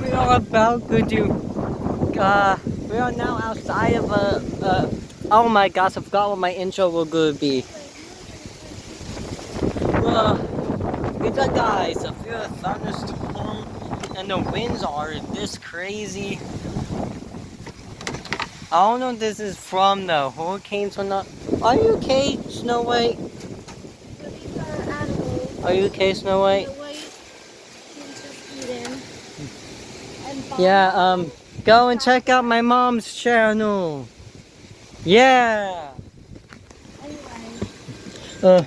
We are about to do, we are now outside of oh my gosh, I forgot what my intro will gonna be. It's a guys, a few thunderstorm and the winds are this crazy. I don't know if this is from the hurricanes or not. Are you okay, Snow White? So these are animals. Are you okay, Snow White? The white he's just eaten. And Yeah, Bob, go and check out my mom's channel. Yeah! anyway, Uh,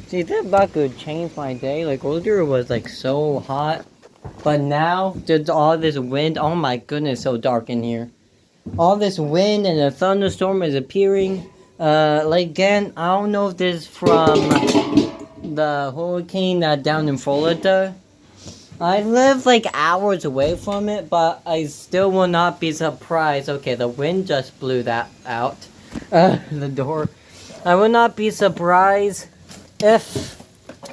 see, this about could change my day. Like, earlier was like so hot. But now, there's all this wind. Oh my goodness, so dark in here. All this wind and a thunderstorm is appearing. Like again, I don't know if this is from the hurricane down in Florida. I live like hours away from it, but I still will not be surprised. Okay, the wind just blew that out. The door. I will not be surprised if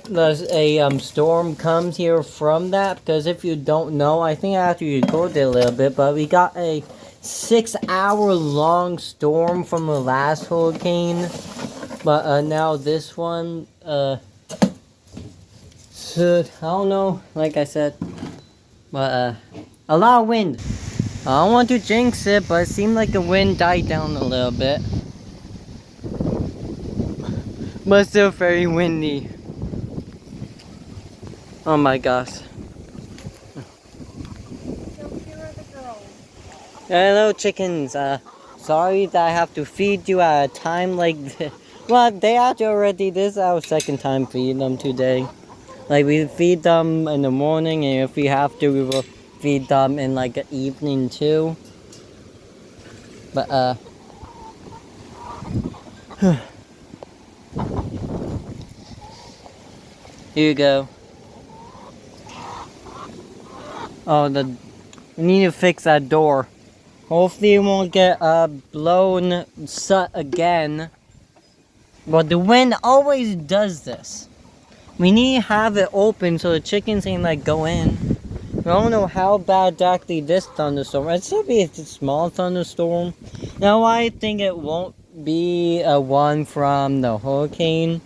there's a storm comes here from that, because if you don't know, I think after you go there a little bit, but we got a 6-hour long storm from the last hurricane, but now this one, so, I don't know, like I said, but a lot of wind. I don't want to jinx it, but it seemed like the wind died down a little bit, but still very windy. Oh my gosh. so here are the girls. Hello chickens, sorry that I have to feed you at a time like this. Well, they actually already, this is our second time feeding them today. Like, we feed them in the morning, and if we have to, we will feed them in like the evening too. But here you go. Oh, we need to fix that door. Hopefully it won't get blown shut again. But the wind always does this. We need to have it open so the chickens can like go in. I don't know how bad actually this thunderstorm. It should be a small thunderstorm. Now I think it won't be a one from the hurricane,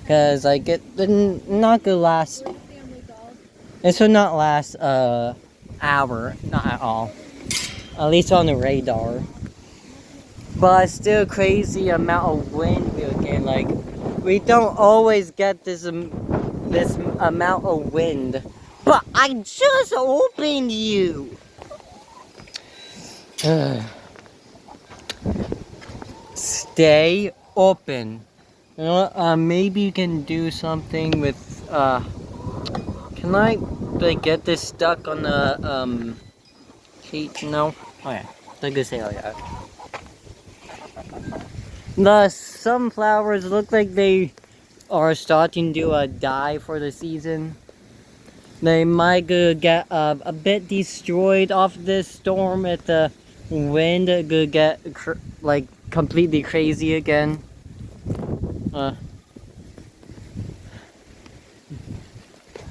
cause like it not gonna last. Family dog. It should not last hour, not at all. At least on the radar. But still crazy amount of wind we are getting. Like, we don't always get this amount of wind. But I just opened you. Stay open. You know what? Maybe you can do something with. Can I like get this stuck on the sheet? No. Okay. Like this area. The sunflowers look like they are starting to die for the season. They might get a bit destroyed off this storm if the wind could get like completely crazy again.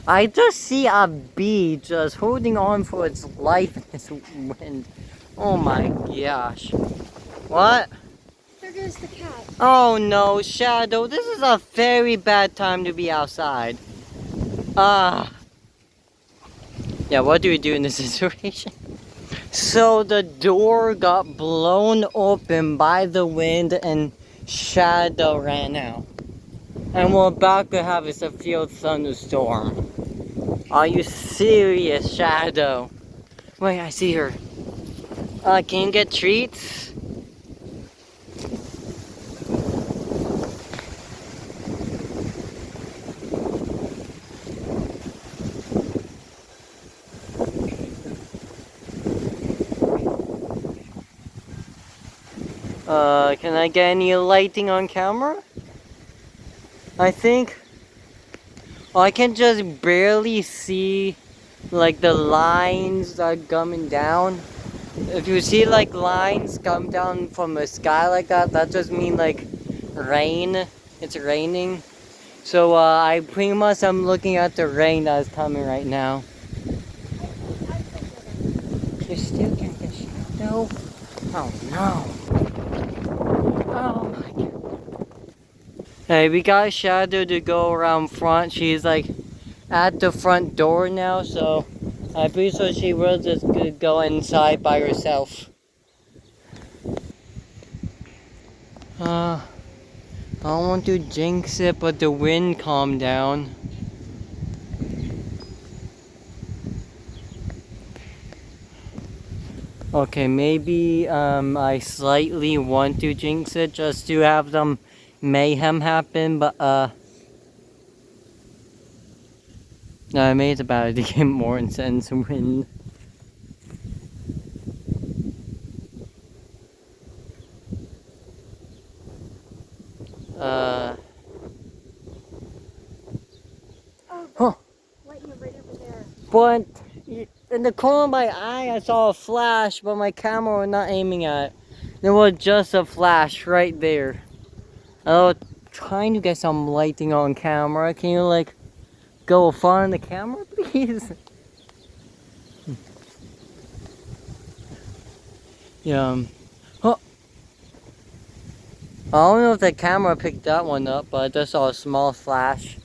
I just see a bee just holding on for its life in this wind. Oh my gosh. What? There goes the cat. Oh no, Shadow, this is a very bad time to be outside. Yeah, what do we do in this situation? So the door got blown open by the wind and Shadow ran out. And we're about to have a severe thunderstorm. Are you serious, Shadow? Wait, I see her. Can you get treats? Can I get any lighting on camera? I think I can just barely see like the lines that are coming down. If you see like lines come down from the sky like that, that just means like rain. It's raining. So I pretty much am looking at the rain that is coming right now. You still can't get Shadow? Oh no. Oh my god. Hey, we got Shadow to go around front. She's like at the front door now, so I'm pretty sure she will just go inside by herself. I don't want to jinx it, but the wind calmed down. Okay, maybe I slightly want to jinx it just to have some mayhem happen, but no, I made it about to get more intense wind. Oh, Huh. lightning right over there. But in the corner of my eye, I saw a flash, but my camera was not aiming at it. There was just a flash right there. I was trying to get some lighting on camera. Can you like go front of the camera, please? Yeah. Huh. I don't know if the camera picked that one up, but I just saw a small flash.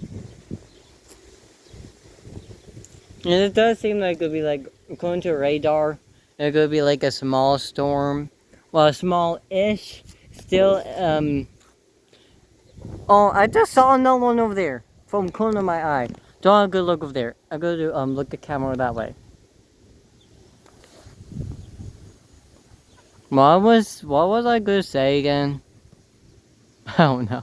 And it does seem like it could be like, according to radar, it could be like a small storm. Well, small-ish. Still, oh, I just saw another one over there. From the corner of my eye. Don't have a good look over there. I go to, look the camera that way. What was I gonna say again? I don't know.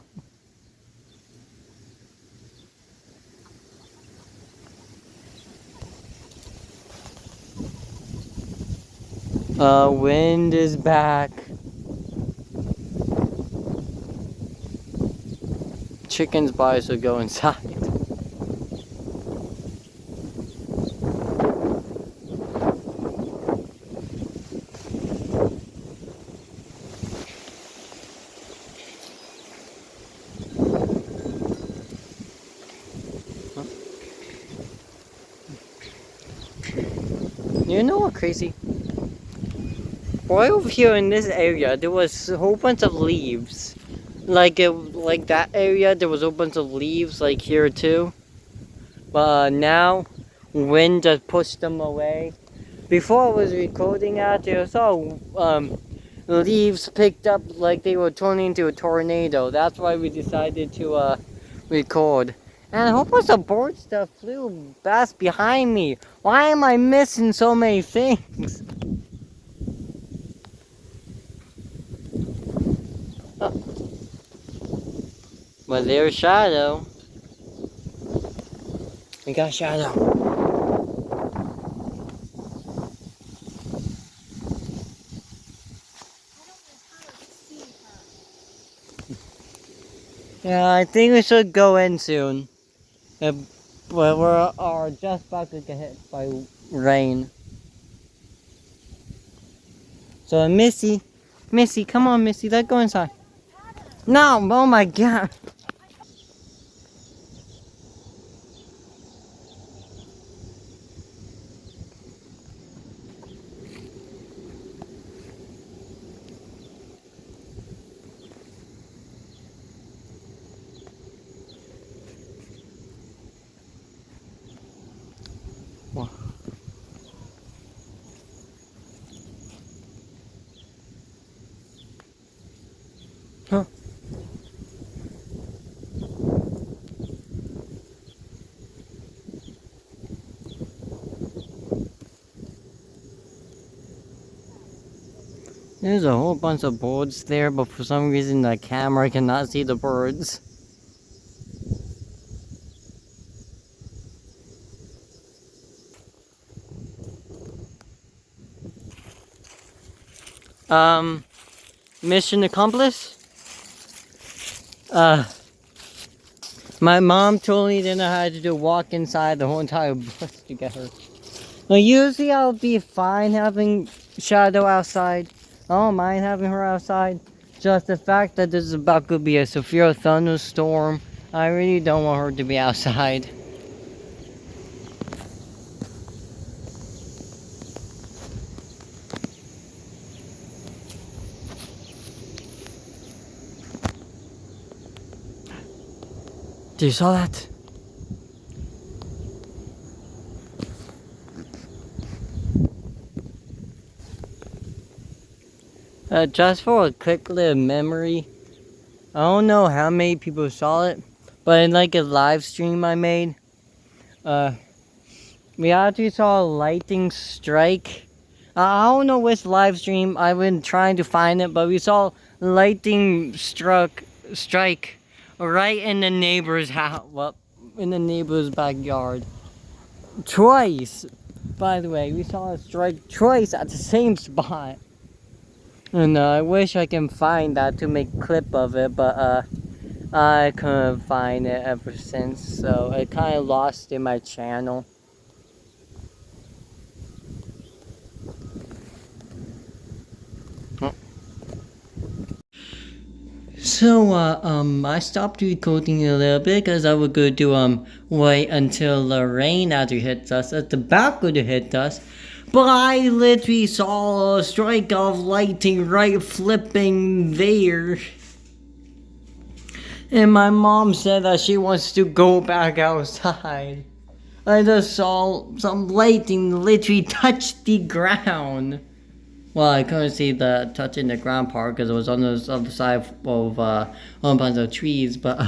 Wind is back. Chicken's bodies will go inside. You know what crazy? Right over here in this area, there was a whole bunch of leaves. Like that area, there was a whole bunch of leaves, like here too. But now, wind just pushed them away. Before I was recording out there, I saw leaves picked up like they were turning into a tornado. That's why we decided to record. And a whole bunch of birds that flew past behind me. Why am I missing so many things? But there's Shadow. We got Shadow. Yeah, I think we should go in soon. Well, we're just about to get hit by rain. So Missy, come on, Missy, let's go inside. No, oh my god. Huh. There's a whole bunch of birds there, but for some reason the camera cannot see the birds. Mission accomplished? My mom told me then I had to do walk inside the whole entire bus to get her. Now usually I'll be fine having Shadow outside. I don't mind having her outside. Just the fact that this is about to be a severe thunderstorm, I really don't want her to be outside. Do you saw that? Just for a quick little memory, I don't know how many people saw it, but in like a live stream I made, we actually saw a lightning strike. I don't know which live stream, I've been trying to find it, but we saw lightning strike right in the neighbor's house, well, in the neighbor's backyard. Twice! By the way, we saw it strike twice at the same spot. And I wish I can find that to make a clip of it, but I couldn't find it ever since, so it kind of lost in my channel. So, I stopped recording a little bit because I was going to, wait until the rain actually hits us. It's about to hit us. But I literally saw a strike of lightning right flipping there. And my mom said that she wants to go back outside. I just saw some lightning literally touch the ground. Well, I couldn't see the touching the ground part because it was on the other side of a bunch of trees, but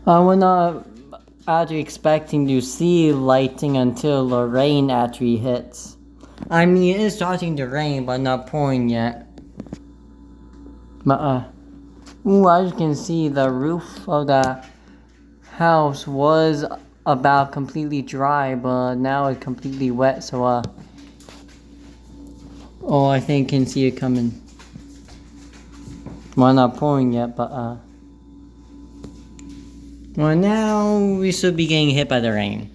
I was not actually expecting to see lightning until the rain actually hits. I mean, it is starting to rain, but not pouring yet. But ooh, I just can see the roof of the house was about completely dry, but now it's completely wet, so oh, I think I can see it coming. Well, not pouring yet, but well, now we should be getting hit by the rain.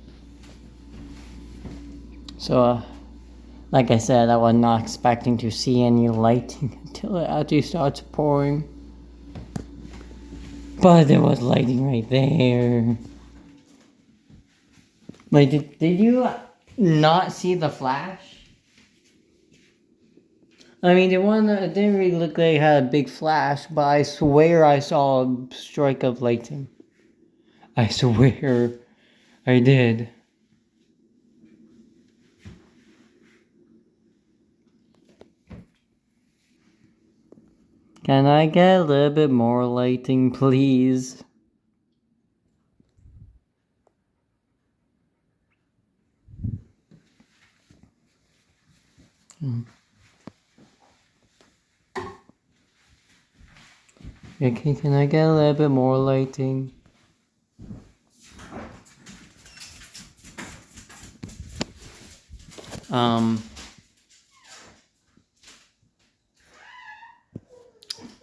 So like I said, I was not expecting to see any lightning until it actually starts pouring. But there was lightning right there. Wait, did you not see the flash? I mean, the one that didn't really look like it had a big flash, but I swear I saw a strike of lightning. I swear I did. Can I get a little bit more lighting, please? Okay, can I get a little bit more lighting?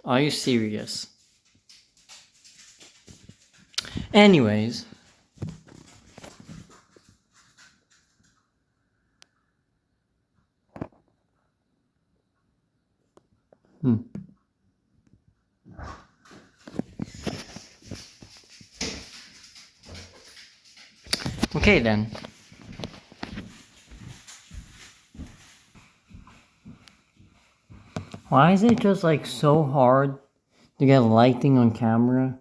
Are you serious? Anyways. Okay then. Why is it just like so hard to get lighting on camera?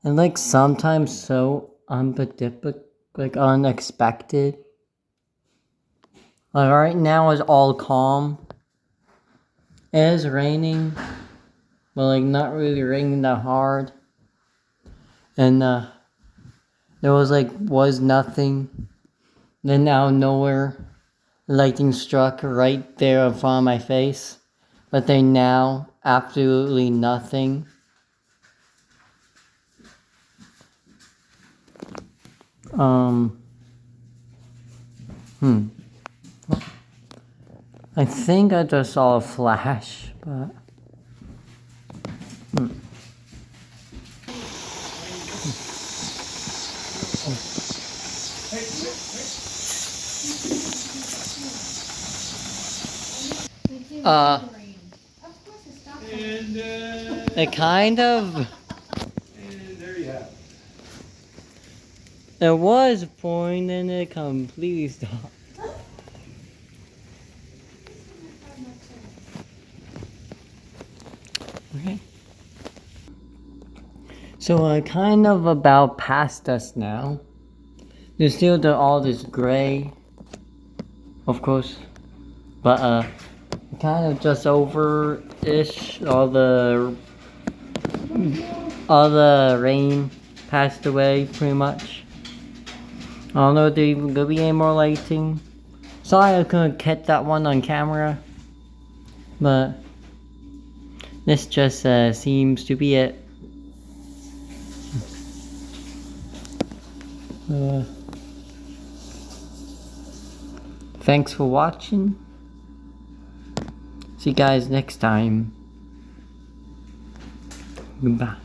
And like sometimes so unpredictable, like unexpected. Like right now it's all calm. It is raining, but like not really raining that hard. And there was nothing. Then out of nowhere, lightning struck right there in front of my face. But then now, absolutely nothing. I think I just saw a flash, but it kind of. And there you have it. It was pouring and it completely stopped. So kind of about past us now. There's still all this gray, of course, but kind of just over-ish. All the rain passed away pretty much. I don't know if there's even gonna be any more lighting. Sorry I couldn't catch that one on camera, but this just seems to be it. Thanks for watching. See you guys next time. Goodbye.